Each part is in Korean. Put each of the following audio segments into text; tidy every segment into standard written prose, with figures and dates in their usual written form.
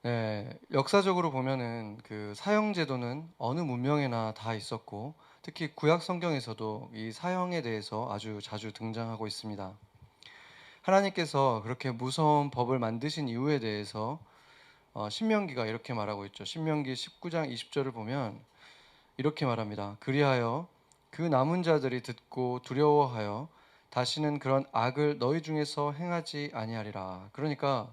네, 역사적으로 보면은 그 사형 제도는 어느 문명에나 다 있었고 특히 구약 성경에서도 이 사형에 대해서 아주 자주 등장하고 있습니다. 하나님께서 그렇게 무서운 법을 만드신 이유에 대해서 신명기가 이렇게 말하고 있죠. 신명기 19장 20절을 보면 이렇게 말합니다. 그리하여 그 남은 자들이 듣고 두려워하여 다시는 그런 악을 너희 중에서 행하지 아니하리라. 그러니까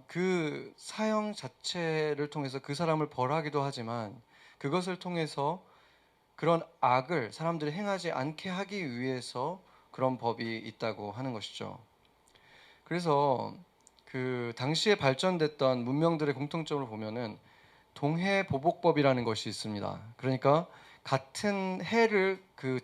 그 사형 자체를 통해서 그 사람을 벌하기도 하지만 그것을 통해서 그런 악을 사람들이 행하지 않게 하기 위해서 그런 법이 있다고 하는 것이죠. 그래서 그 당시에 발전됐던 문명들의 공통점을 보면은 동해 보복법이라는 것이 있습니다. 그러니까 같은 해를 그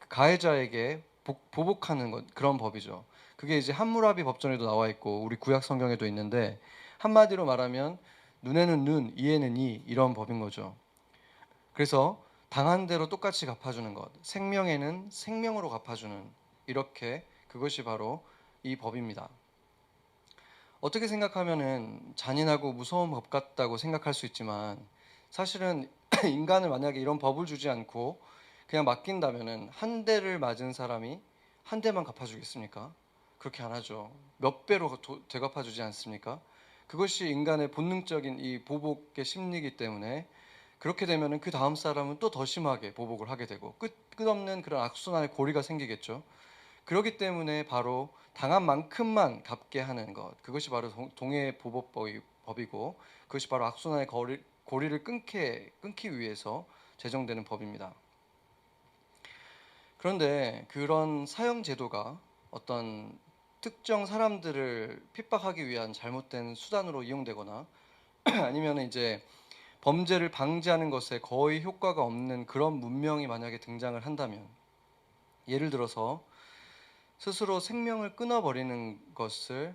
가해자에게 보복하는 것, 그런 법이죠. 그게 이제 함무라비 법전에도 나와 있고 우리 구약 성경에도 있는데 한마디로 말하면 눈에는 눈, 이에는 이 이런 법인 거죠. 그래서 당한 대로 똑같이 갚아주는 것, 생명에는 생명으로 갚아주는 이렇게 그것이 바로 이 법입니다. 어떻게 생각하면은 잔인하고 무서운 법 같다고 생각할 수 있지만 사실은 인간을 만약에 이런 법을 주지 않고 그냥 맡긴다면은 한 대를 맞은 사람이 한 대만 갚아주겠습니까? 그렇게 안 하죠. 몇 배로 되갚아주지 않습니까? 그것이 인간의 본능적인 이 보복의 심리이기 때문에 그렇게 되면은 그 다음 사람은 또 더 심하게 보복을 하게 되고 끝없는 그런 악순환의 고리가 생기겠죠. 그렇기 때문에 바로 당한 만큼만 갚게 하는 것, 그것이 바로 동해 보복법이고 그것이 바로 악순환의 고리를 끊기 위해서 제정되는 법입니다. 그런데 그런 사형 제도가 어떤 특정 사람들을 핍박하기 위한 잘못된 수단으로 이용되거나 아니면 이제 범죄를 방지하는 것에 거의 효과가 없는 그런 문명이 만약에 등장을 한다면, 예를 들어서 스스로 생명을 끊어버리는 것을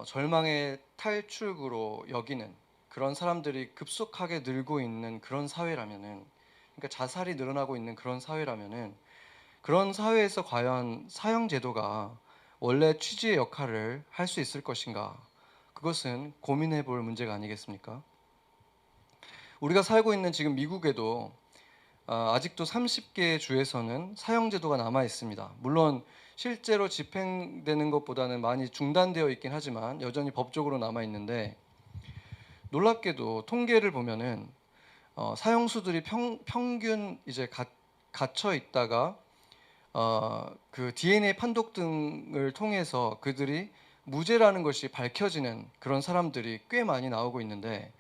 절망의 탈출구로 여기는 그런 사람들이 급속하게 늘고 있는 그런 사회라면은, 그러니까 자살이 늘어나고 있는 그런 사회라면은, 그런 사회에서 과연 사형 제도가 원래 취지의 역할을 할 수 있을 것인가? 그것은 고민해 볼 문제가 아니겠습니까? 우리가 살고 있는 지금 미국에도 아직도 30개의 주에서는 사형 제도가 남아 있습니다. 물론 실제로 집행되는 것보다는 많이 중단되어 있긴 하지만 여전히 법적으로 남아 있는데, 놀랍게도 통계를 보면은 사형수들이 평균 이제 갇혀 있다가 그 DNA 판독 등을 통해서 그들이 무죄라는 것이 밝혀지는 그런 사람들이 꽤 많이 나오고 있는데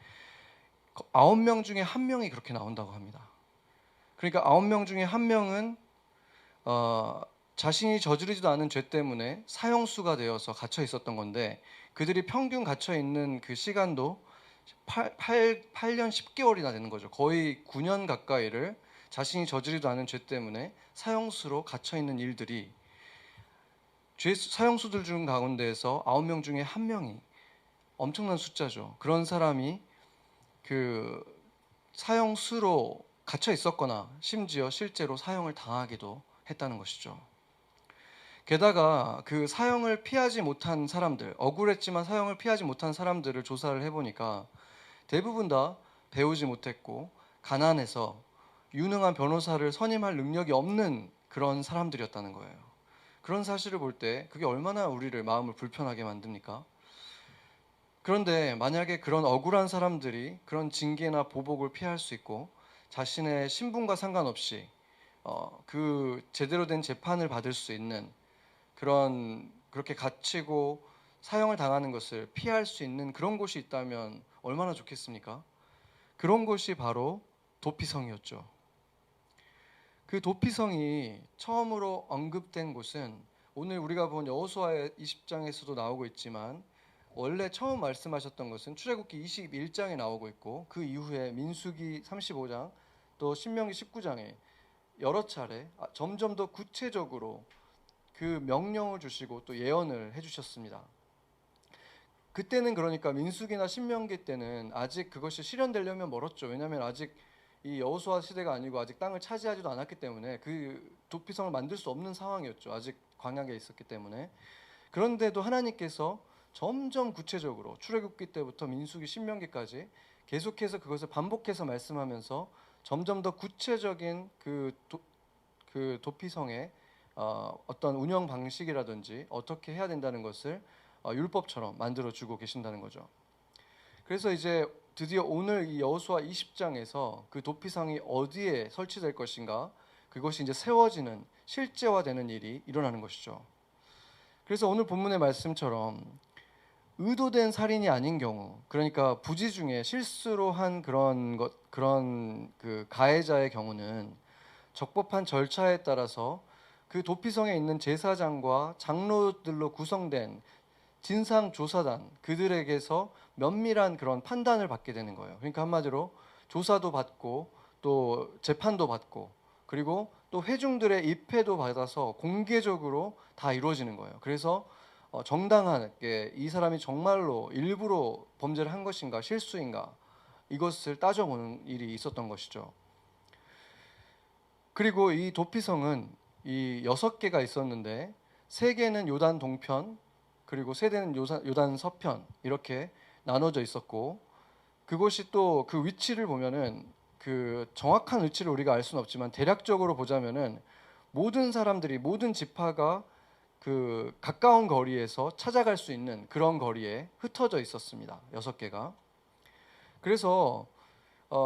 9명 중에 1명이 그렇게 나온다고 합니다. 그러니까 9명 중에 1명은 어, 자신이 저지르지도 않은 죄 때문에 사형수가 되어서 갇혀 있었던 건데, 그들이 평균 갇혀 있는 그 시간도 8년 10개월이나 되는 거죠. 거의 9년 가까이를 자신이 저지르지도 않은 죄 때문에 사형수로 갇혀 있는 일들이, 사형수들 중 가운데에서 9명 중에 1명이, 엄청난 숫자죠. 그런 사람이 그 사형수로 갇혀 있었거나 심지어 실제로 사형을 당하기도 했다는 것이죠. 게다가 그 사형을 피하지 못한 사람들, 억울했지만 사형을 피하지 못한 사람들을 조사를 해보니까 대부분 다 배우지 못했고 가난해서 유능한 변호사를 선임할 능력이 없는 그런 사람들이었다는 거예요. 그런 사실을 볼 때 그게 얼마나 우리를 마음을 불편하게 만듭니까? 그런데 만약에 그런 억울한 사람들이 그런 징계나 보복을 피할 수 있고 자신의 신분과 상관없이 그 제대로 된 재판을 받을 수 있는 그렇게 갇히고 사형을 당하는 것을 피할 수 있는 그런 곳이 있다면 얼마나 좋겠습니까? 그런 곳이 바로 도피성이었죠. 그 도피성이 처음으로 언급된 곳은 오늘 우리가 본 여호수아의 20장에서도 나오고 있지만 원래 처음 말씀하셨던 것은 출애굽기 21장에 나오고 있고 그 이후에 민수기 35장 또 신명기 19장에 여러 차례 점점 더 구체적으로 그 명령을 주시고 또 예언을 해주셨습니다. 그때는 그러니까 민수기나 신명기 때는 아직 그것이 실현되려면 멀었죠. 왜냐하면 아직 이 여호수아 시대가 아니고 아직 땅을 차지하지도 않았기 때문에 그 도피성을 만들 수 없는 상황이었죠. 아직 광야에 있었기 때문에. 그런데도 하나님께서 점점 구체적으로 출애굽기 때부터 민수기 신명기까지 계속해서 그것을 반복해서 말씀하면서 점점 더 구체적인 그 도피성의 어떤 운영 방식이라든지 어떻게 해야 된다는 것을 율법처럼 만들어 주고 계신다는 거죠. 그래서 이제 드디어 오늘 이 여호수아 20장에서 그 도피성이 어디에 설치될 것인가, 그것이 이제 세워지는 실제화되는 일이 일어나는 것이죠. 그래서 오늘 본문의 말씀처럼 의도된 살인이 아닌 경우, 그러니까 부지 중에 실수로 한 그런 그 가해자의 경우는 적법한 절차에 따라서 그 도피성에 있는 제사장과 장로들로 구성된 진상조사단, 그들에게서 면밀한 그런 판단을 받게 되는 거예요. 그러니까 한마디로 조사도 받고 또 재판도 받고, 그리고 또 회중들의 입회도 받아서 공개적으로 다 이루어지는 거예요. 그래서 정당하게 이 사람이 정말로 일부러 범죄를 한 것인가 실수인가, 이것을 따져보는 일이 있었던 것이죠. 그리고 이 도피성은 이 6개가 있었는데 3개는 요단 동편, 그리고 3개는 요단 서편, 이렇게 나눠져 있었고, 그것이 또 그 위치를 보면은 그 정확한 위치를 우리가 알 수는 없지만 대략적으로 보자면은 모든 사람들이, 모든 지파가 그 가까운 거리에서 찾아갈 수 있는 그런 거리에 흩어져 있었습니다. 6개가. 그래서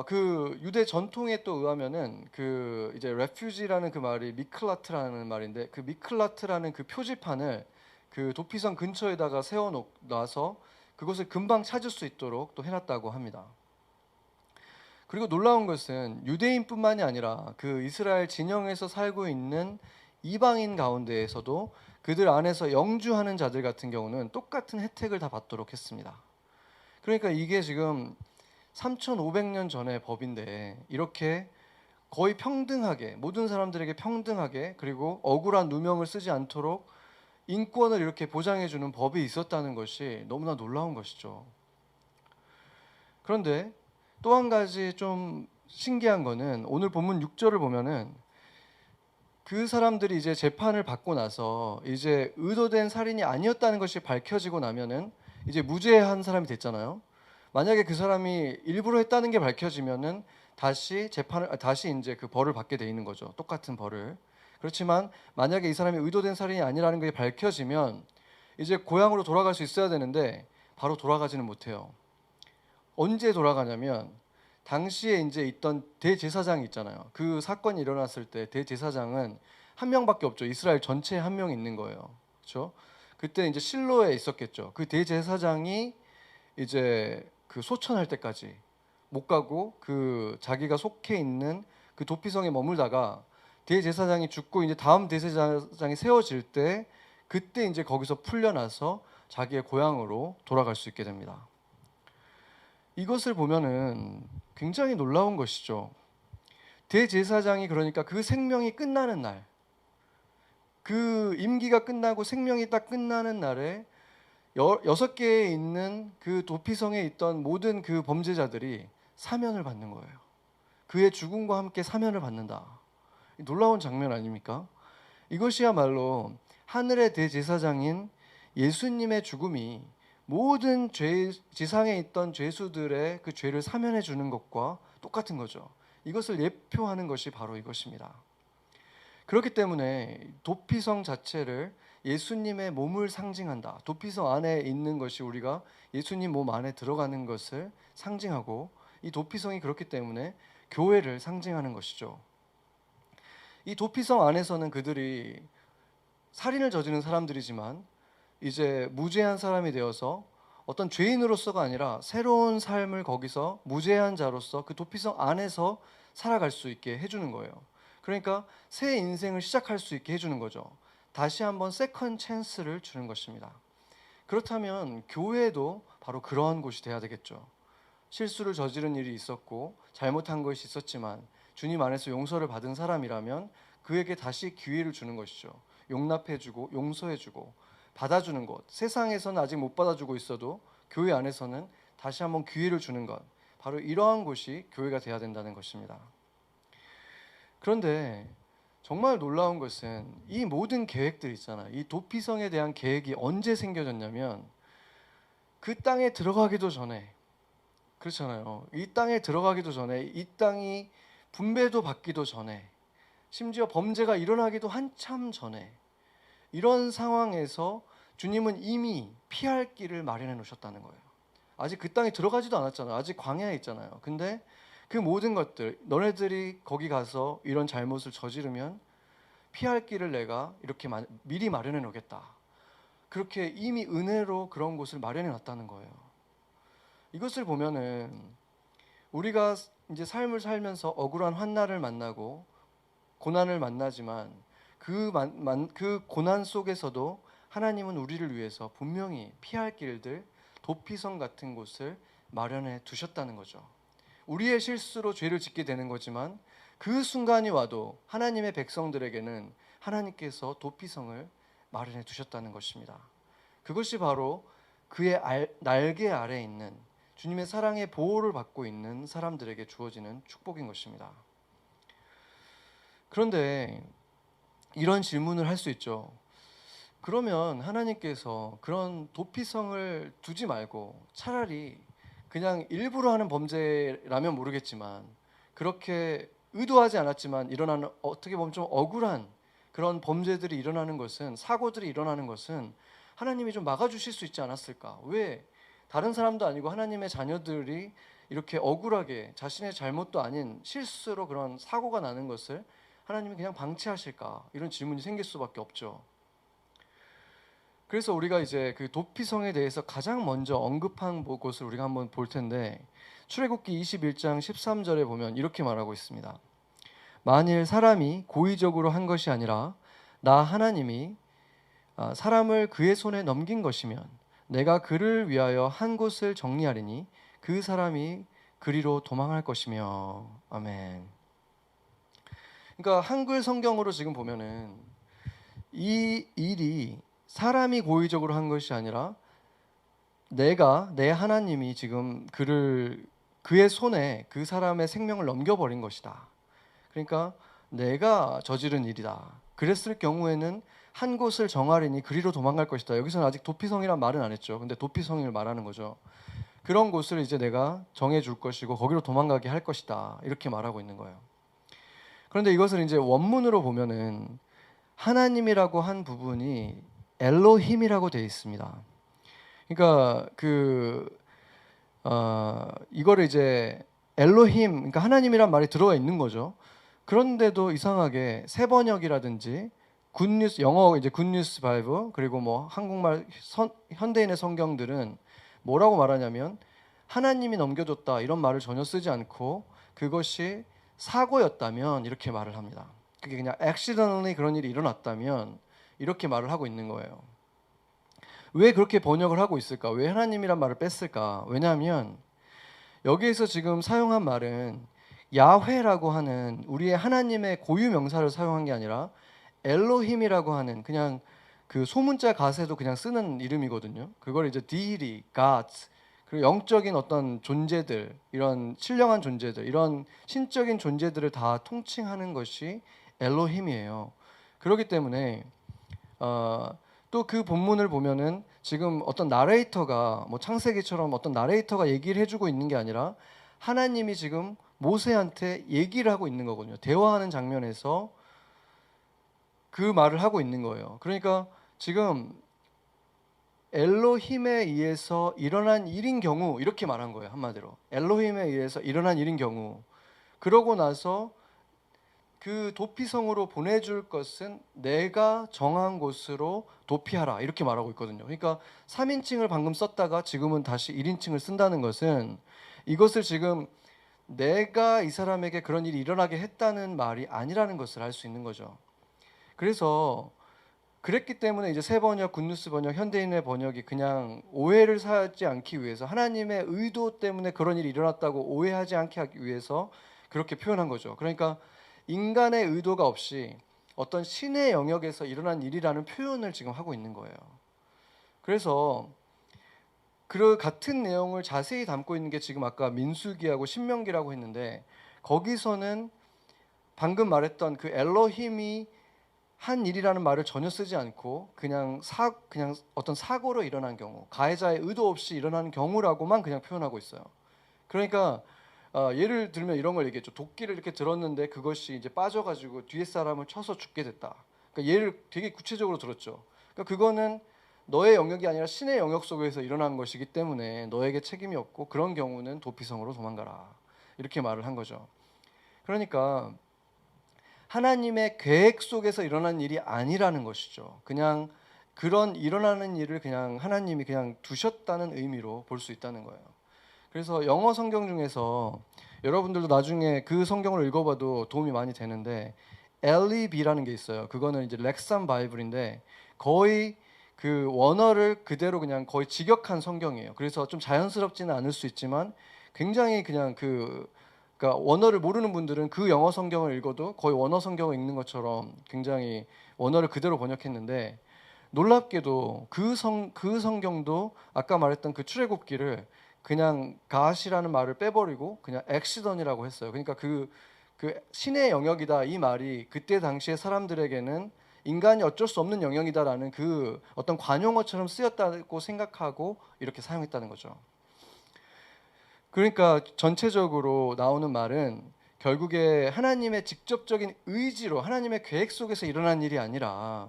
그 유대 전통에 또 의하면은 그 이제 레퓨지라는 그 말이 미클라트라는 말인데, 그 미클라트라는 그 표지판을 그 도피성 근처에다가 세워놔서 그것을 금방 찾을 수 있도록 또 해놨다고 합니다. 그리고 놀라운 것은 유대인뿐만이 아니라 그 이스라엘 진영에서 살고 있는 이방인 가운데에서도 그들 안에서 영주하는 자들 같은 경우는 똑같은 혜택을 다 받도록 했습니다. 그러니까 이게 지금 3,500년 전의 법인데 이렇게 거의 평등하게, 모든 사람들에게 평등하게, 그리고 억울한 누명을 쓰지 않도록 인권을 이렇게 보장해주는 법이 있었다는 것이 너무나 놀라운 것이죠. 그런데 또 한 가지 좀 신기한 거는 오늘 본문 6절을 보면은 그 사람들이 이제 재판을 받고 나서 이제 의도된 살인이 아니었다는 것이 밝혀지고 나면은 이제 무죄한 사람이 됐잖아요. 만약에 그 사람이 일부러 했다는 게 밝혀지면은 다시 이제 그 벌을 받게 돼 있는 거죠. 똑같은 벌을. 그렇지만 만약에 이 사람이 의도된 살인이 아니라는 게 밝혀지면 이제 고향으로 돌아갈 수 있어야 되는데 바로 돌아가지는 못해요. 언제 돌아가냐면 당시에 이제 있던 대제사장이 있잖아요. 그 사건이 일어났을 때 대제사장은 한 명밖에 없죠. 이스라엘 전체에 한 명 있는 거예요. 그렇죠? 그때 이제 실로에 있었겠죠. 그 대제사장이 이제 그 소천할 때까지 못 가고 그 자기가 속해 있는 그 도피성에 머물다가 대제사장이 죽고 이제 다음 대제사장이 세워질 때 그때 이제 거기서 풀려나서 자기의 고향으로 돌아갈 수 있게 됩니다. 이것을 보면은 굉장히 놀라운 것이죠. 대제사장이 그러니까 그 생명이 끝나는 날, 그 임기가 끝나고 생명이 딱 끝나는 날에 6개에 있는 그 도피성에 있던 모든 그 범죄자들이 사면을 받는 거예요. 그의 죽음과 함께 사면을 받는다. 놀라운 장면 아닙니까? 이것이야말로 하늘의 대제사장인 예수님의 죽음이 모든 지상에 있던 죄수들의 그 죄를 사면해 주는 것과 똑같은 거죠. 이것을 예표하는 것이 바로 이것입니다. 그렇기 때문에 도피성 자체를 예수님의 몸을 상징한다. 도피성 안에 있는 것이 우리가 예수님 몸 안에 들어가는 것을 상징하고, 이 도피성이 그렇기 때문에 교회를 상징하는 것이죠. 이 도피성 안에서는 그들이 살인을 저지른 사람들이지만 이제 무죄한 사람이 되어서 어떤 죄인으로서가 아니라 새로운 삶을 거기서 무죄한 자로서 그 도피성 안에서 살아갈 수 있게 해주는 거예요. 그러니까 새 인생을 시작할 수 있게 해주는 거죠. 다시 한번 세컨 찬스를 주는 것입니다. 그렇다면 교회도 바로 그러한 곳이 돼야 되겠죠. 실수를 저지른 일이 있었고 잘못한 것이 있었지만 주님 안에서 용서를 받은 사람이라면 그에게 다시 기회를 주는 것이죠. 용납해주고 용서해주고 받아주는 것. 세상에서는 아직 못 받아주고 있어도 교회 안에서는 다시 한번 기회를 주는 것. 바로 이러한 곳이 교회가 돼야 된다는 것입니다. 그런데 정말 놀라운 것은 이 모든 계획들 있잖아요. 이 도피성에 대한 계획이 언제 생겨졌냐면 그 땅에 들어가기도 전에, 그렇잖아요. 이 땅에 들어가기도 전에, 이 땅이 분배도 받기도 전에, 심지어 범죄가 일어나기도 한참 전에, 이런 상황에서 주님은 이미 피할 길을 마련해 놓으셨다는 거예요. 아직 그 땅에 들어가지도 않았잖아요. 아직 광야에 있잖아요. 근데 그 모든 것들, 너네들이 거기 가서 이런 잘못을 저지르면 피할 길을 내가 이렇게 미리 마련해 놓겠다. 그렇게 이미 은혜로 그런 곳을 마련해 놨다는 거예요. 이것을 보면은 우리가 이제 삶을 살면서 억울한 환난을 만나고 고난을 만나지만 그 고난 속에서도 하나님은 우리를 위해서 분명히 피할 길들, 도피성 같은 곳을 마련해 두셨다는 거죠. 우리의 실수로 죄를 짓게 되는 거지만 그 순간이 와도 하나님의 백성들에게는 하나님께서 도피성을 마련해 두셨다는 것입니다. 그것이 바로 그의 날개 아래에 있는 주님의 사랑의 보호를 받고 있는 사람들에게 주어지는 축복인 것입니다. 그런데 이런 질문을 할 수 있죠. 그러면 하나님께서 그런 도피성을 두지 말고 차라리 그냥 일부러 하는 범죄라면 모르겠지만 그렇게 의도하지 않았지만 일어나는 어떻게 보면 좀 억울한 그런 범죄들이 일어나는 것은 사고들이 일어나는 것은 하나님이 좀 막아주실 수 있지 않았을까? 왜 다른 사람도 아니고 하나님의 자녀들이 이렇게 억울하게 자신의 잘못도 아닌 실수로 그런 사고가 나는 것을 하나님이 그냥 방치하실까? 이런 질문이 생길 수밖에 없죠. 그래서 우리가 이제 그 도피성에 대해서 가장 먼저 언급한 곳을 우리가 한번 볼 텐데 출애굽기 21장 13절에 보면 이렇게 말하고 있습니다. 만일 사람이 고의적으로 한 것이 아니라 나 하나님이 사람을 그의 손에 넘긴 것이면 내가 그를 위하여 한 곳을 정리하리니 그 사람이 그리로 도망할 것이며. 아멘. 그러니까 한글 성경으로 지금 보면은 이 일이 사람이 고의적으로 한 것이 아니라 내 하나님이 지금 그의 손에 그 사람의 생명을 넘겨버린 것이다. 그러니까 내가 저지른 일이다. 그랬을 경우에는 한 곳을 정하리니 그리로 도망갈 것이다. 여기서는 아직 도피성이란 말은 안 했죠. 근데 도피성을 말하는 거죠. 그런 곳을 이제 내가 정해줄 것이고 거기로 도망가게 할 것이다. 이렇게 말하고 있는 거예요. 그런데 이것을 이제 원문으로 보면은 하나님이라고 한 부분이 엘로힘이라고 되어 있습니다. 그러니까 이거를 이제 엘로힘, 그러니까 하나님이란 말이 들어가 있는 거죠. 그런데도 이상하게 새 번역이라든지 굿뉴스, 영어 이제 굿뉴스 바이블, 그리고 뭐 한국말 현대인의 성경들은 뭐라고 말하냐면 하나님이 넘겨줬다 이런 말을 전혀 쓰지 않고 그것이 사고였다면 이렇게 말을 합니다. 그게 그냥 accidentally 그런 일이 일어났다면 이렇게 말을 하고 있는 거예요. 왜 그렇게 번역을 하고 있을까? 왜 하나님이란 말을 뺐을까? 왜냐하면 여기에서 지금 사용한 말은 야훼라고 하는 우리의 하나님의 고유 명사를 사용한 게 아니라 엘로힘이라고 하는 그냥 그 소문자 가세도 그냥 쓰는 이름이거든요. 그걸 이제 deity, gods, 그리고 영적인 어떤 존재들, 이런 신령한 존재들, 이런 신적인 존재들을 다 통칭하는 것이 엘로힘이에요. 그렇기 때문에 또 그 본문을 보면은 지금 어떤 나레이터가 뭐 창세기처럼 어떤 나레이터가 얘기를 해주고 있는 게 아니라 하나님이 지금 모세한테 얘기를 하고 있는 거거든요. 대화하는 장면에서 그 말을 하고 있는 거예요. 그러니까 지금 엘로힘에 의해서 일어난 일인 경우 이렇게 말한 거예요. 한마디로 엘로힘에 의해서 일어난 일인 경우 그러고 나서 그 도피성으로 보내줄 것은 내가 정한 곳으로 도피하라 이렇게 말하고 있거든요. 그러니까 3인칭을 방금 썼다가 지금은 다시 1인칭을 쓴다는 것은 이것을 지금 내가 이 사람에게 그런 일이 일어나게 했다는 말이 아니라는 것을 알 수 있는 거죠. 그래서 그랬기 때문에 이제 새 번역, 굿뉴스 번역, 현대인의 번역이 그냥 오해를 사지 않기 위해서 하나님의 의도 때문에 그런 일이 일어났다고 오해하지 않게 하기 위해서 그렇게 표현한 거죠. 그러니까 인간의 의도가 없이 어떤 신의 영역에서 일어난 일이라는 표현을 지금 하고 있는 거예요. 그래서 그 같은 내용을 자세히 담고 있는 게 지금 아까 민수기하고 신명기라고 했는데 거기서는 방금 말했던 그 엘로힘이 한 일이라는 말을 전혀 쓰지 않고 그냥 어떤 사고로 일어난 경우, 가해자의 의도 없이 일어나는 경우라고만 그냥 표현하고 있어요. 그러니까 예를 들면 이런 걸 얘기했죠. 도끼를 이렇게 들었는데 그것이 이제 빠져가지고 뒤에 사람을 쳐서 죽게 됐다. 그러니까 예를 되게 구체적으로 들었죠. 그러니까 그거는 너의 영역이 아니라 신의 영역 속에서 일어난 것이기 때문에 너에게 책임이 없고 그런 경우는 도피성으로 도망가라. 이렇게 말을 한 거죠. 그러니까 하나님의 계획 속에서 일어난 일이 아니라는 것이죠. 그냥 그런 일어나는 일을 그냥 하나님이 그냥 두셨다는 의미로 볼 수 있다는 거예요. 그래서 영어 성경 중에서 여러분들도 나중에 그 성경을 읽어봐도 도움이 많이 되는데 LEB라는 게 있어요. 그거는 이제 렉삼 바이블인데 거의 그 원어를 그대로 그냥 거의 직역한 성경이에요. 그래서 좀 자연스럽지는 않을 수 있지만 굉장히 그냥 그러니까 원어를 모르는 분들은 그 영어 성경을 읽어도 거의 원어 성경을 읽는 것처럼 굉장히 원어를 그대로 번역했는데 놀랍게도 그 성경도 아까 말했던 그 출애굽기를 그냥 가시라는 말을 빼버리고 그냥 엑시던이라고 했어요. 그러니까 그 신의 영역이다 이 말이 그때 당시에 사람들에게는 인간이 어쩔 수 없는 영역이다라는 그 어떤 관용어처럼 쓰였다고 생각하고 이렇게 사용했다는 거죠. 그러니까 전체적으로 나오는 말은 결국에 하나님의 직접적인 의지로 하나님의 계획 속에서 일어난 일이 아니라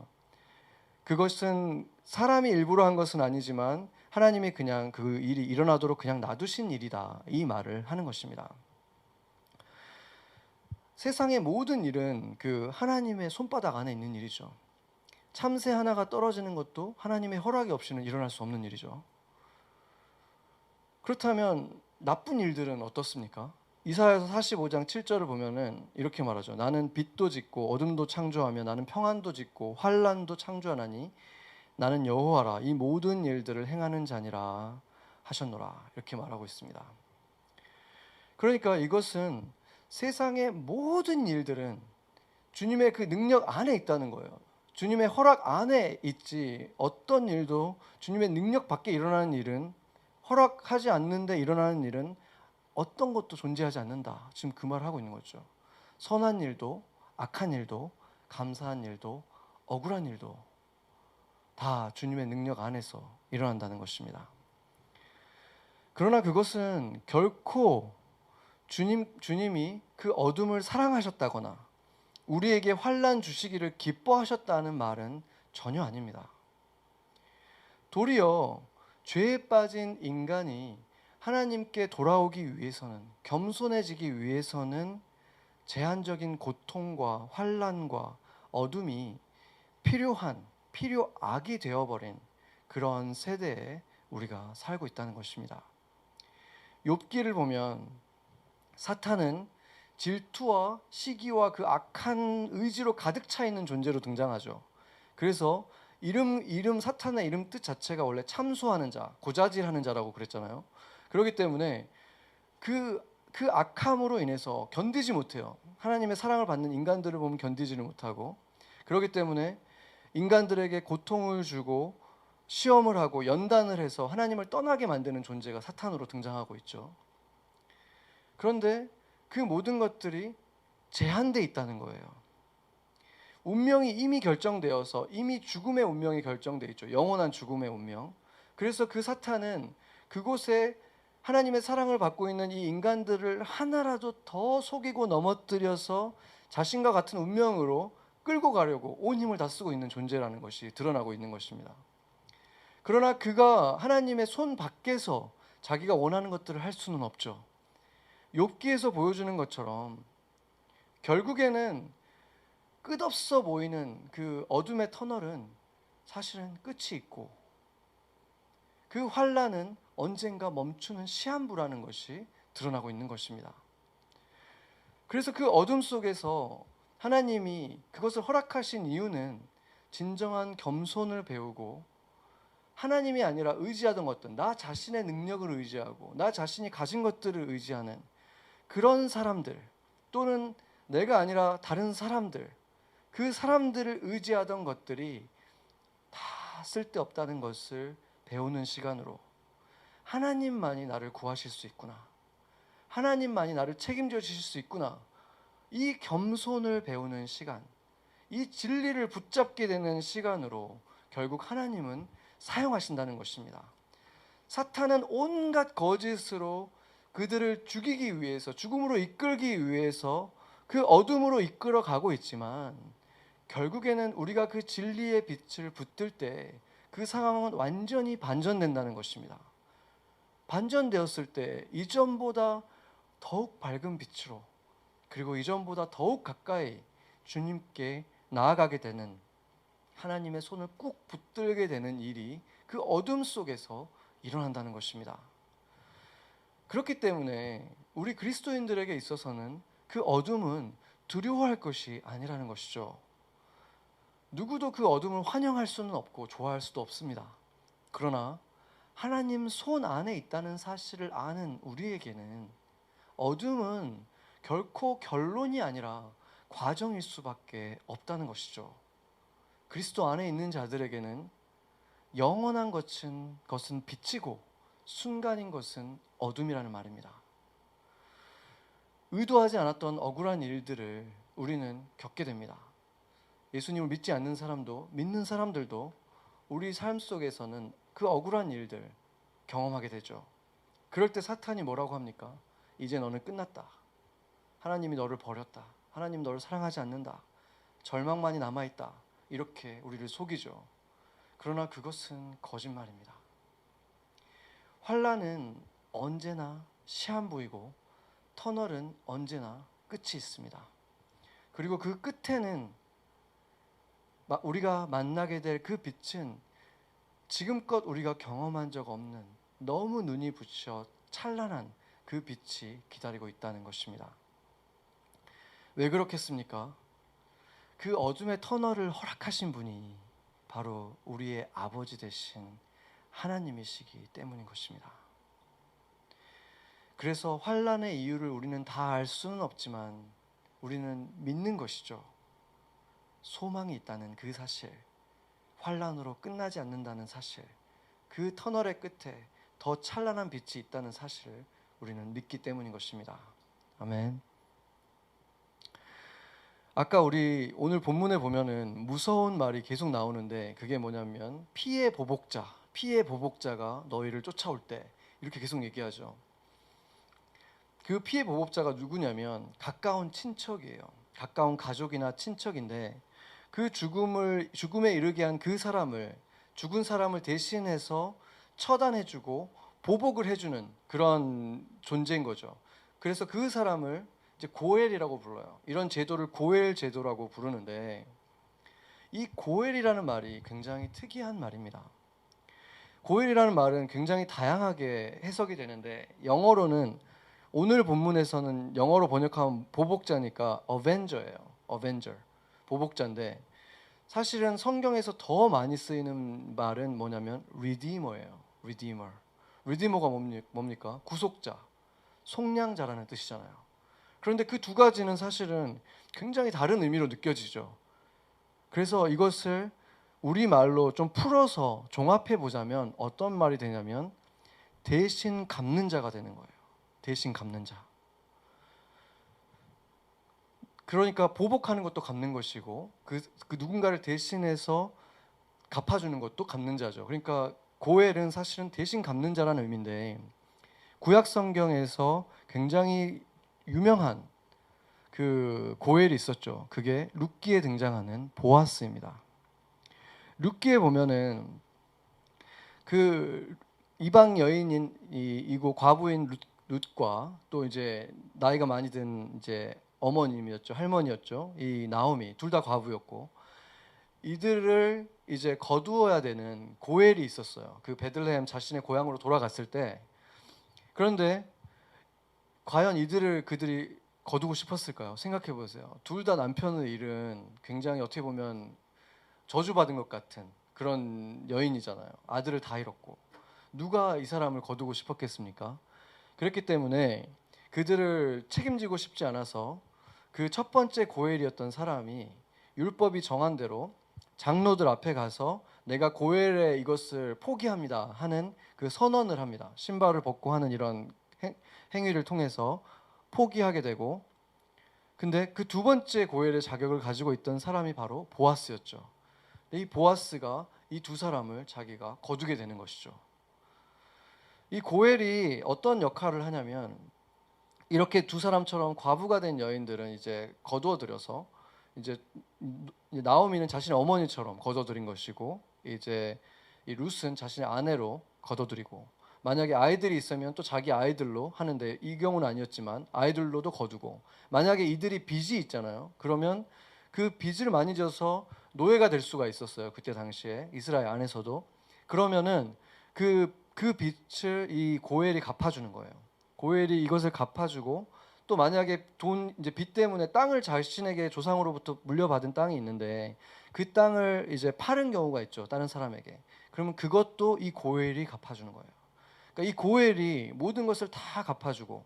그것은 사람이 일부러 한 것은 아니지만 하나님이 그냥 그 일이 일어나도록 그냥 놔두신 일이다. 이 말을 하는 것입니다. 세상의 모든 일은 그 하나님의 손바닥 안에 있는 일이죠. 참새 하나가 떨어지는 것도 하나님의 허락이 없이는 일어날 수 없는 일이죠. 그렇다면 나쁜 일들은 어떻습니까? 이사야서 45장 7절을 보면은 이렇게 말하죠. 나는 빛도 짓고 어둠도 창조하며 나는 평안도 짓고 환란도 창조하나니 나는 여호와라 이 모든 일들을 행하는 자니라 하셨노라 이렇게 말하고 있습니다. 그러니까 이것은 세상의 모든 일들은 주님의 그 능력 안에 있다는 거예요. 주님의 허락 안에 있지 어떤 일도 주님의 능력 밖에 일어나는 일은 허락하지 않는데 일어나는 일은 어떤 것도 존재하지 않는다. 지금 그 말을 하고 있는 거죠. 선한 일도 악한 일도 감사한 일도 억울한 일도 다 주님의 능력 안에서 일어난다는 것입니다. 그러나 그것은 결코 주님이 그 어둠을 사랑하셨다거나 우리에게 환난 주시기를 기뻐하셨다는 말은 전혀 아닙니다. 도리어 죄에 빠진 인간이 하나님께 돌아오기 위해서는 겸손해지기 위해서는 제한적인 고통과 환난과 어둠이 필요악이 되어버린 그런 세대에 우리가 살고 있다는 것입니다. 욥기를 보면 사탄은 질투와 시기와 그 악한 의지로 가득 차 있는 존재로 등장하죠. 그래서 사탄의 이름 뜻 자체가 원래 참소하는 자, 고자질하는 자라고 그랬잖아요. 그렇기 때문에 그 악함으로 인해서 견디지 못해요. 하나님의 사랑을 받는 인간들을 보면 견디지를 못하고 그렇기 때문에 인간들에게 고통을 주고 시험을 하고 연단을 해서 하나님을 떠나게 만드는 존재가 사탄으로 등장하고 있죠. 그런데 그 모든 것들이 제한돼 있다는 거예요. 운명이 이미 결정되어서 이미 죽음의 운명이 결정돼 있죠. 영원한 죽음의 운명. 그래서 그 사탄은 그곳에 하나님의 사랑을 받고 있는 이 인간들을 하나라도 더 속이고 넘어뜨려서 자신과 같은 운명으로 끌고 가려고 온 힘을 다 쓰고 있는 존재라는 것이 드러나고 있는 것입니다. 그러나 그가 하나님의 손 밖에서 자기가 원하는 것들을 할 수는 없죠. 욥기에서 보여주는 것처럼 결국에는 끝없어 보이는 그 어둠의 터널은 사실은 끝이 있고 그 환란은 언젠가 멈추는 시한부라는 것이 드러나고 있는 것입니다. 그래서 그 어둠 속에서 하나님이 그것을 허락하신 이유는 진정한 겸손을 배우고 하나님이 아니라 의지하던 것들, 나 자신의 능력을 의지하고 나 자신이 가진 것들을 의지하는 그런 사람들 또는 내가 아니라 다른 사람들, 그 사람들을 의지하던 것들이 다 쓸데없다는 것을 배우는 시간으로 하나님만이 나를 구하실 수 있구나, 하나님만이 나를 책임져 주실 수 있구나, 이 겸손을 배우는 시간, 이 진리를 붙잡게 되는 시간으로 결국 하나님은 사용하신다는 것입니다. 사탄은 온갖 거짓으로 그들을 죽이기 위해서, 죽음으로 이끌기 위해서 그 어둠으로 이끌어 가고 있지만, 결국에는 우리가 그 진리의 빛을 붙들 때 그 상황은 완전히 반전된다는 것입니다. 반전되었을 때 이전보다 더욱 밝은 빛으로, 그리고 이전보다 더욱 가까이 주님께 나아가게 되는, 하나님의 손을 꾹 붙들게 되는 일이 그 어둠 속에서 일어난다는 것입니다. 그렇기 때문에 우리 그리스도인들에게 있어서는 그 어둠은 두려워할 것이 아니라는 것이죠. 누구도 그 어둠을 환영할 수는 없고 좋아할 수도 없습니다. 그러나 하나님 손 안에 있다는 사실을 아는 우리에게는 어둠은 결코 결론이 아니라 과정일 수밖에 없다는 것이죠. 그리스도 안에 있는 자들에게는 영원한 것은 빛이고 순간인 것은 어둠이라는 말입니다. 의도하지 않았던 억울한 일들을 우리는 겪게 됩니다. 예수님을 믿지 않는 사람도 믿는 사람들도 우리 삶 속에서는 그 억울한 일들 경험하게 되죠. 그럴 때 사탄이 뭐라고 합니까? 이제 너는 끝났다. 하나님이 너를 버렸다. 하나님 너를 사랑하지 않는다. 절망만이 남아있다. 이렇게 우리를 속이죠. 그러나 그것은 거짓말입니다. 환난은 언제나 시한부이고 터널은 언제나 끝이 있습니다. 그리고 그 끝에는 우리가 만나게 될 그 빛은 지금껏 우리가 경험한 적 없는 너무 눈이 부셔 찬란한 그 빛이 기다리고 있다는 것입니다. 왜 그렇겠습니까? 그 어둠의 터널을 허락하신 분이 바로 우리의 아버지 되신 하나님이시기 때문인 것입니다. 그래서 환난의 이유를 우리는 다 알 수는 없지만 우리는 믿는 것이죠. 소망이 있다는 그 사실, 환난으로 끝나지 않는다는 사실, 그 터널의 끝에 더 찬란한 빛이 있다는 사실을 우리는 믿기 때문인 것입니다. 아멘. 아까 우리 오늘 본문에 보면은 무서운 말이 계속 나오는데, 그게 뭐냐면 피의 보복자가 너희를 쫓아올 때, 이렇게 계속 얘기하죠. 그 피의 보복자가 누구냐면 가까운 친척이에요. 가까운 가족이나 친척인데, 그 죽음에 이르게 한 그 사람을, 죽은 사람을 대신해서 처단해주고 보복을 해주는 그런 존재인 거죠. 그래서 그 사람을 이제 고엘이라고 불러요. 이런 제도를 고엘 제도라고 부르는데, 이 고엘이라는 말이 굉장히 특이한 말입니다. 고엘이라는 말은 굉장히 다양하게 해석이 되는데, 영어로는 오늘 본문에서는 영어로 번역하면 보복자니까 어벤저예요. 어벤저. 보복자인데, 사실은 성경에서 더 많이 쓰이는 말은 뭐냐면 리디머예요. 리디머가 뭡니까? 구속자, 속량자라는 뜻이잖아요. 그런데 그 두 가지는 사실은 굉장히 다른 의미로 느껴지죠. 그래서 이것을 우리말로 좀 풀어서 종합해 보자면 어떤 말이 되냐면 대신 갚는 자가 되는 거예요. 대신 갚는 자. 그러니까 보복하는 것도 갚는 것이고, 그 누군가를 대신해서 갚아주는 것도 갚는 자죠. 그러니까 고엘은 사실은 대신 갚는 자라는 의미인데, 구약 성경에서 굉장히 유명한 그 고엘이 있었죠. 그게 룻기에 등장하는 보아스입니다. 룻기에 보면은 그 이방 여인인 이고 과부인 룻과 또 이제 나이가 많이 든 이제 할머니였죠. 이 나오미, 둘 다 과부였고, 이들을 이제 거두어야 되는 고엘이 있었어요. 그 베들레헴 자신의 고향으로 돌아갔을 때. 그런데 과연 그들이 거두고 싶었을까요? 생각해 보세요. 둘 다 남편을 잃은, 굉장히 어떻게 보면 저주받은 것 같은 그런 여인이잖아요. 아들을 다 잃었고, 누가 이 사람을 거두고 싶었겠습니까? 그렇기 때문에 그들을 책임지고 싶지 않아서 그 첫 번째 고엘이었던 사람이 율법이 정한 대로 장로들 앞에 가서 내가 고엘의 이것을 포기합니다 하는 그 선언을 합니다. 신발을 벗고 하는 이런 행위를 통해서 포기하게 되고, 근데 그 두 번째 고엘의 자격을 가지고 있던 사람이 바로 보아스였죠. 이 보아스가 이 두 사람을 자기가 거두게 되는 것이죠. 이 고엘이 어떤 역할을 하냐면, 이렇게 두 사람처럼 과부가 된 여인들은 이제 거두어들여서 이제 나오미는 자신의 어머니처럼 거둬들인 것이고, 이제 이 룻은 자신의 아내로 거둬들이고, 만약에 아이들이 있으면 또 자기 아이들로 하는데 이 경우는 아니었지만 아이들로도 거두고, 만약에 이들이 빚이 있잖아요. 그러면 그 빚을 많이 져서 노예가 될 수가 있었어요. 그때 당시에 이스라엘 안에서도. 그러면은 그 빚을 이 고엘이 갚아주는 거예요. 고엘이 이것을 갚아주고, 또 만약에 돈 이제 빚 때문에 땅을 자신에게 조상으로부터 물려받은 땅이 있는데 그 땅을 이제 파는 경우가 있죠. 다른 사람에게. 그러면 그것도 이 고엘이 갚아주는 거예요. 그러니까 이 고엘이 모든 것을 다 갚아주고,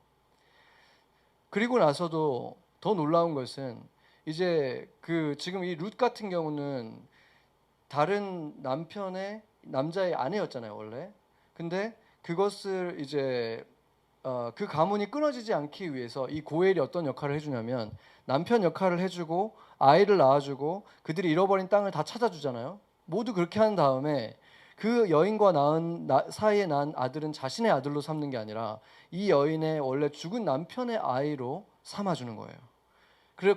그리고 나서도 더 놀라운 것은 이제 그 지금 이 룻 같은 경우는 다른 남자의 아내였잖아요, 원래. 근데 그것을 이제 그 가문이 끊어지지 않기 위해서 이 고엘이 어떤 역할을 해주냐면, 남편 역할을 해주고 아이를 낳아주고 그들이 잃어버린 땅을 다 찾아주잖아요. 모두 그렇게 한 다음에 그 여인과 사이에 난 아들은 자신의 아들로 삼는 게 아니라 이 여인의 원래 죽은 남편의 아이로 삼아주는 거예요.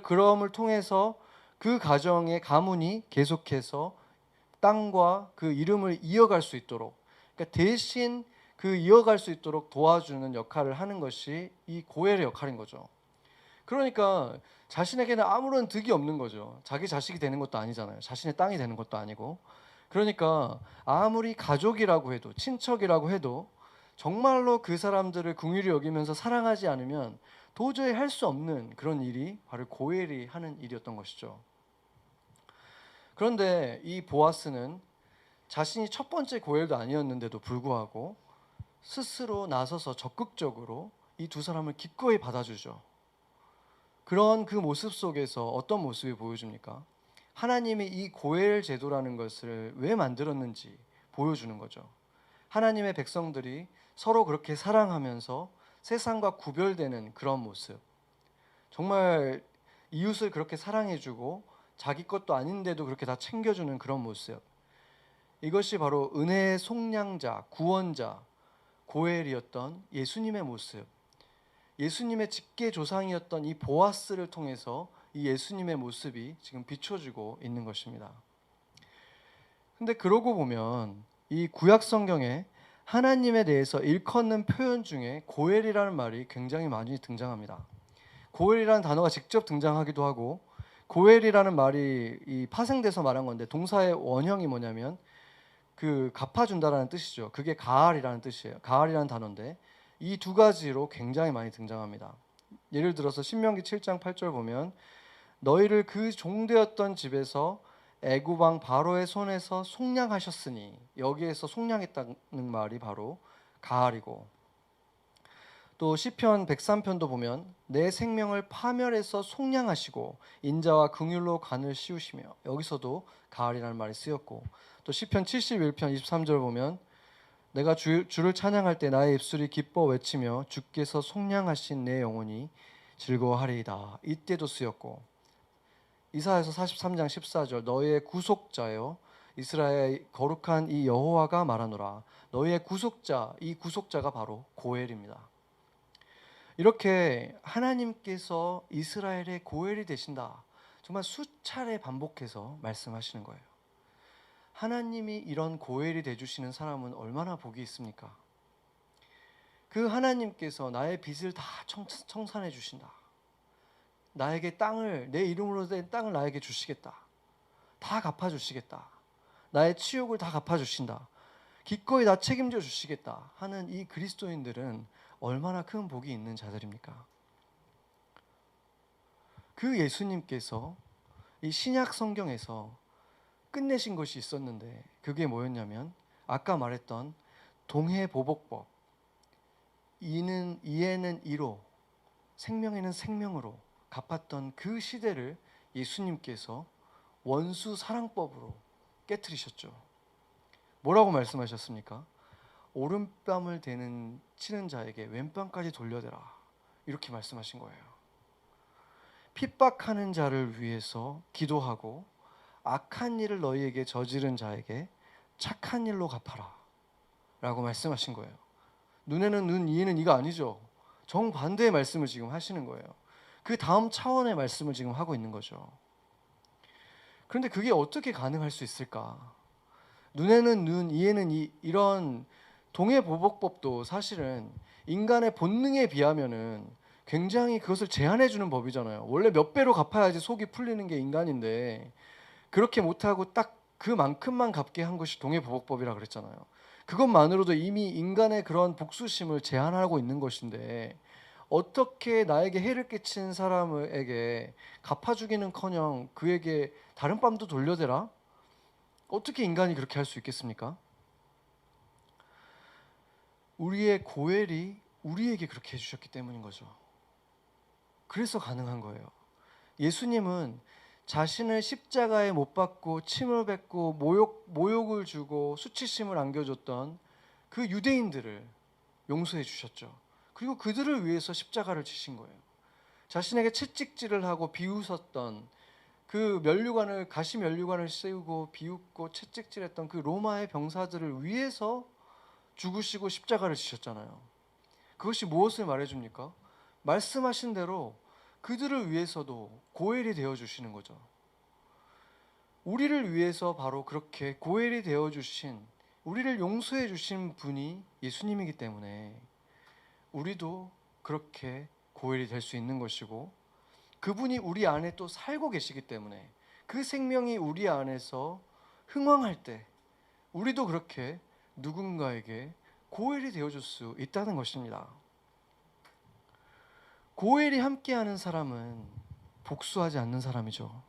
그럼을 통해서 그 가정의 가문이 계속해서 땅과 그 이름을 이어갈 수 있도록, 그러니까 대신 그 이어갈 수 있도록 도와주는 역할을 하는 것이 이 고엘의 역할인 거죠. 그러니까 자신에게는 아무런 득이 없는 거죠. 자기 자식이 되는 것도 아니잖아요. 자신의 땅이 되는 것도 아니고. 그러니까 아무리 가족이라고 해도, 친척이라고 해도 정말로 그 사람들을 긍휼히 여기면서 사랑하지 않으면 도저히 할 수 없는 그런 일이 바로 고엘이 하는 일이었던 것이죠. 그런데 이 보아스는 자신이 첫 번째 고엘도 아니었는데도 불구하고 스스로 나서서 적극적으로 이 두 사람을 기꺼이 받아주죠. 그런 그 모습 속에서 어떤 모습이 보여줍니까? 하나님이 이 고엘 제도라는 것을 왜 만들었는지 보여주는 거죠. 하나님의 백성들이 서로 그렇게 사랑하면서 세상과 구별되는 그런 모습, 정말 이웃을 그렇게 사랑해주고 자기 것도 아닌데도 그렇게 다 챙겨주는 그런 모습, 이것이 바로 은혜의 속량자, 구원자 고엘이었던 예수님의 모습, 예수님의 직계 조상이었던 이 보아스를 통해서 이 예수님의 모습이 지금 비춰지고 있는 것입니다. 근데 그러고 보면 이 구약 성경에 하나님에 대해서 일컫는 표현 중에 고엘이라는 말이 굉장히 많이 등장합니다. 고엘이라는 단어가 직접 등장하기도 하고, 고엘이라는 말이 이 파생돼서 말한 건데 동사의 원형이 뭐냐면 그 갚아준다라는 뜻이죠. 그게 가알이라는 뜻이에요. 가알이라는 단어인데 이 두 가지로 굉장히 많이 등장합니다. 예를 들어서 신명기 7장 8절 보면, 너희를 그 종되었던 집에서 애굽 왕 바로의 손에서 속량하셨으니, 여기에서 속량했다는 말이 바로 가알이고, 또 시편 103편도 보면 내 생명을 파멸해서 속량하시고 인자와 긍휼로 간을 씌우시며, 여기서도 가알이라는 말이 쓰였고, 또 시편 71편 23절 보면 내가 주를 찬양할 때 나의 입술이 기뻐 외치며 주께서 속량하신 내 영혼이 즐거워하리이다, 이때도 쓰였고, 이사야서 43장 14절 너희의 구속자여 이스라엘 거룩한 이 여호와가 말하노라, 너희의 구속자, 이 구속자가 바로 고엘입니다. 이렇게 하나님께서 이스라엘의 고엘이 되신다, 정말 수차례 반복해서 말씀하시는 거예요. 하나님이 이런 고엘이 되주시는 사람은 얼마나 복이 있습니까? 그 하나님께서 나의 빚을 다 청산해 주신다, 나에게 땅을, 내 이름으로 된 땅을 나에게 주시겠다, 다 갚아주시겠다, 나의 치욕을 다 갚아주신다, 기꺼이 다 책임져 주시겠다 하는 이 그리스도인들은 얼마나 큰 복이 있는 자들입니까? 그 예수님께서 이 신약 성경에서 끝내신 것이 있었는데 그게 뭐였냐면, 아까 말했던 동해보복법, 이에는 이로 생명에는 생명으로 갚았던 그 시대를 예수님께서 원수 사랑법으로 깨트리셨죠. 뭐라고 말씀하셨습니까? 오른뺨을 치는 자에게 왼뺨까지 돌려대라, 이렇게 말씀하신 거예요. 핍박하는 자를 위해서 기도하고 악한 일을 너희에게 저지른 자에게 착한 일로 갚아라 라고 말씀하신 거예요. 눈에는 눈, 이에는 이가 아니죠. 정반대의 말씀을 지금 하시는 거예요. 그 다음 차원의 말씀을 지금 하고 있는 거죠. 그런데 그게 어떻게 가능할 수 있을까? 눈에는 눈, 이에는 이, 이런 동해보복법도 사실은 인간의 본능에 비하면은 굉장히 그것을 제한해 주는 법이잖아요. 원래 몇 배로 갚아야지 속이 풀리는 게 인간인데 그렇게 못하고 딱 그만큼만 갚게 한 것이 동해보복법이라 그랬잖아요. 그것만으로도 이미 인간의 그런 복수심을 제한하고 있는 것인데 어떻게 나에게 해를 끼친 사람에게 갚아주기는커녕 그에게 다른 뺨도 돌려대라? 어떻게 인간이 그렇게 할 수 있겠습니까? 우리의 고엘이 우리에게 그렇게 해주셨기 때문인 거죠. 그래서 가능한 거예요. 예수님은 자신을 십자가에 못 박고 침을 뱉고 모욕을 주고 수치심을 안겨줬던 그 유대인들을 용서해 주셨죠. 그리고 그들을 위해서 십자가를 지신 거예요. 자신에게 채찍질을 하고 비웃었던 그 면류관을 가시 면류관을 씌우고 비웃고 채찍질했던 그 로마의 병사들을 위해서 죽으시고 십자가를 지셨잖아요. 그것이 무엇을 말해줍니까? 말씀하신 대로 그들을 위해서도 고엘이 되어 주시는 거죠. 우리를 위해서 바로 그렇게 고엘이 되어 주신, 우리를 용서해 주신 분이 예수님이기 때문에 우리도 그렇게 고엘이 될 수 있는 것이고, 그분이 우리 안에 또 살고 계시기 때문에 그 생명이 우리 안에서 흥왕할 때 우리도 그렇게 누군가에게 고엘이 되어줄 수 있다는 것입니다. 고엘이 함께하는 사람은 복수하지 않는 사람이죠.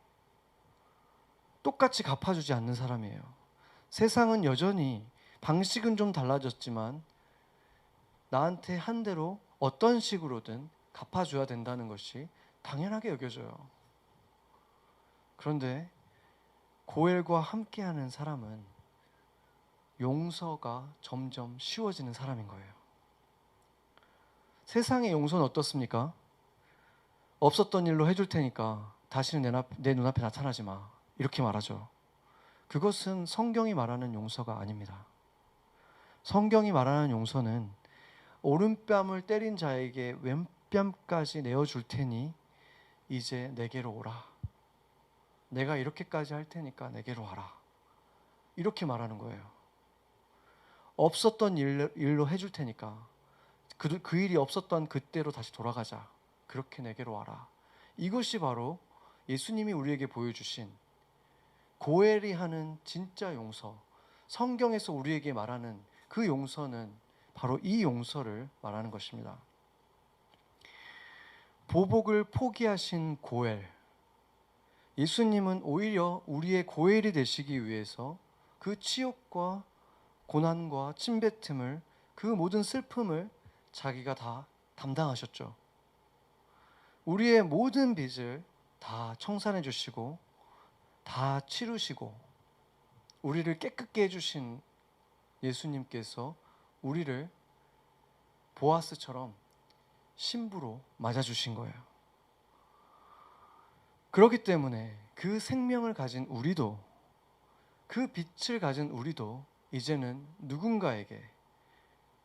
똑같이 갚아주지 않는 사람이에요. 세상은 여전히 방식은 좀 달라졌지만 나한테 한 대로 어떤 식으로든 갚아줘야 된다는 것이 당연하게 여겨져요. 그런데 고엘과 함께하는 사람은 용서가 점점 쉬워지는 사람인 거예요. 세상의 용서는 어떻습니까? 없었던 일로 해줄 테니까 다시는 내 눈앞에 나타나지 마, 이렇게 말하죠. 그것은 성경이 말하는 용서가 아닙니다. 성경이 말하는 용서는 오른뺨을 때린 자에게 왼뺨까지 내어줄 테니 이제 내게로 오라. 내가 이렇게까지 할 테니까 내게로 와라. 이렇게 말하는 거예요. 없었던 일로 해줄 테니까 그 일이 없었던 그때로 다시 돌아가자. 그렇게 내게로 와라. 이것이 바로 예수님이 우리에게 보여주신 고엘이 하는 진짜 용서, 성경에서 우리에게 말하는 그 용서는 바로 이 용서를 말하는 것입니다. 보복을 포기하신 고엘, 예수님은 오히려 우리의 고엘이 되시기 위해서 그 치욕과 고난과 침뱉음을, 그 모든 슬픔을 자기가 다 담당하셨죠. 우리의 모든 빚을 다 청산해 주시고 다 치르시고 우리를 깨끗게 해주신 예수님께서 우리를 보아스처럼 신부로 맞아주신 거예요. 그렇기 때문에 그 생명을 가진 우리도, 그 빛을 가진 우리도 이제는 누군가에게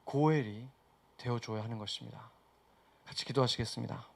고엘이 되어줘야 하는 것입니다. 같이 기도하시겠습니다.